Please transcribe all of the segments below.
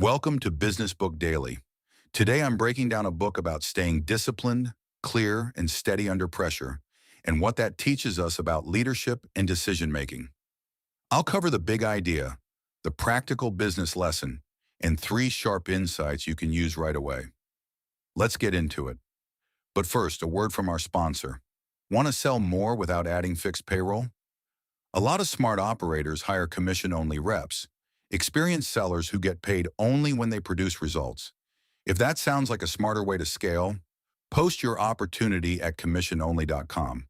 Welcome to Business Book Daily. Today I'm breaking down a book about staying disciplined, clear, and steady under pressure, and what that teaches us about leadership and decision-making. I'll cover the big idea, the practical business lesson, and 3 sharp insights you can use right away. Let's get into it. But first, a word from our sponsor. Want to sell more without adding fixed payroll? A lot of smart operators hire commission-only reps, experienced sellers who get paid only when they produce results. If that sounds like a smarter way to scale, post your opportunity at commissiononly.com.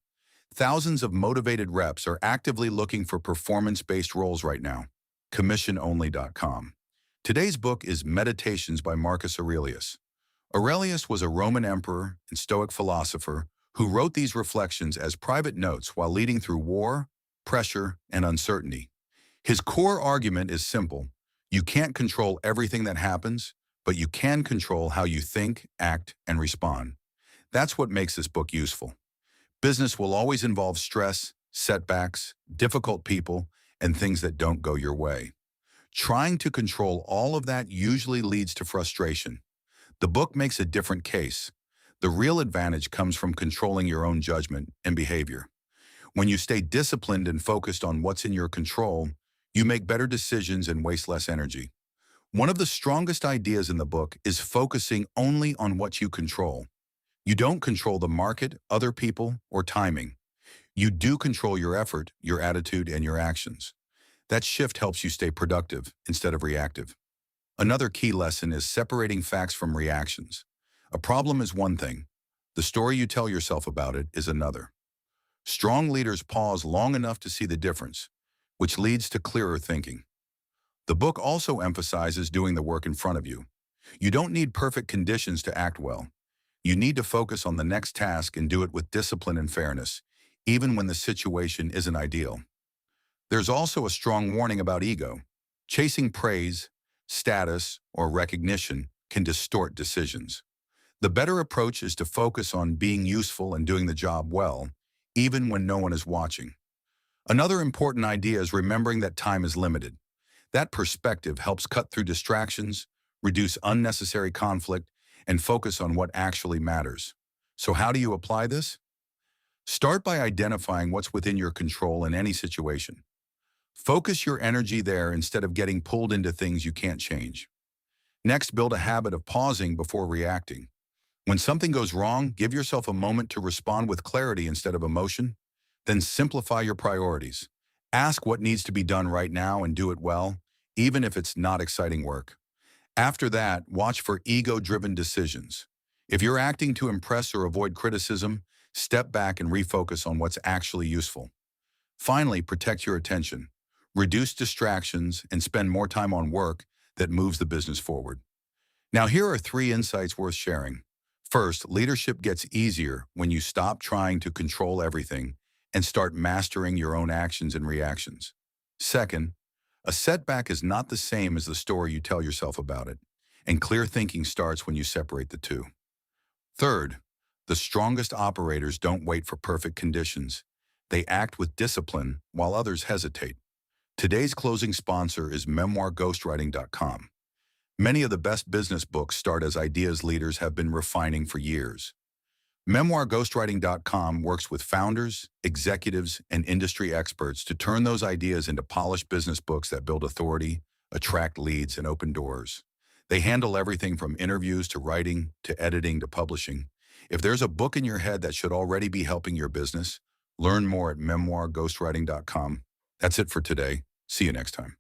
Thousands of motivated reps are actively looking for performance-based roles right now. Commissiononly.com. Today's book is Meditations by Marcus Aurelius. Aurelius was a Roman emperor and Stoic philosopher who wrote these reflections as private notes while leading through war, pressure, and uncertainty. His core argument is simple. You can't control everything that happens, but you can control how you think, act, and respond. That's what makes this book useful. Business will always involve stress, setbacks, difficult people, and things that don't go your way. Trying to control all of that usually leads to frustration. The book makes a different case. The real advantage comes from controlling your own judgment and behavior. When you stay disciplined and focused on what's in your control, you make better decisions and waste less energy. One of the strongest ideas in the book is focusing only on what you control. You don't control the market, other people, or timing. You do control your effort, your attitude, and your actions. That shift helps you stay productive instead of reactive. Another key lesson is separating facts from reactions. A problem is one thing. The story you tell yourself about it is another. Strong leaders pause long enough to see the difference, which leads to clearer thinking. The book also emphasizes doing the work in front of you. You don't need perfect conditions to act well. You need to focus on the next task and do it with discipline and fairness, even when the situation isn't ideal. There's also a strong warning about ego. Chasing praise, status, or recognition can distort decisions. The better approach is to focus on being useful and doing the job well, even when no one is watching. Another important idea is remembering that time is limited. That perspective helps cut through distractions, reduce unnecessary conflict, and focus on what actually matters. So how do you apply this? Start by identifying what's within your control in any situation. Focus your energy there instead of getting pulled into things you can't change. Next, build a habit of pausing before reacting. When something goes wrong, give yourself a moment to respond with clarity instead of emotion. Then simplify your priorities. Ask what needs to be done right now and do it well, even if it's not exciting work. After that, watch for ego-driven decisions. If you're acting to impress or avoid criticism, step back and refocus on what's actually useful. Finally, protect your attention. Reduce distractions and spend more time on work that moves the business forward. Now, here are 3 insights worth sharing. First, leadership gets easier when you stop trying to control everything and start mastering your own actions and reactions. Second, a setback is not the same as the story you tell yourself about it, and clear thinking starts when you separate the two. Third, the strongest operators don't wait for perfect conditions. They act with discipline while others hesitate. Today's closing sponsor is memoirghostwriting.com. Many of the best business books start as ideas leaders have been refining for years. Memoirghostwriting.com works with founders, executives, and industry experts to turn those ideas into polished business books that build authority, attract leads, and open doors. They handle everything from interviews to writing to editing to publishing. If there's a book in your head that should already be helping your business, learn more at memoirghostwriting.com. That's it for today. See you next time.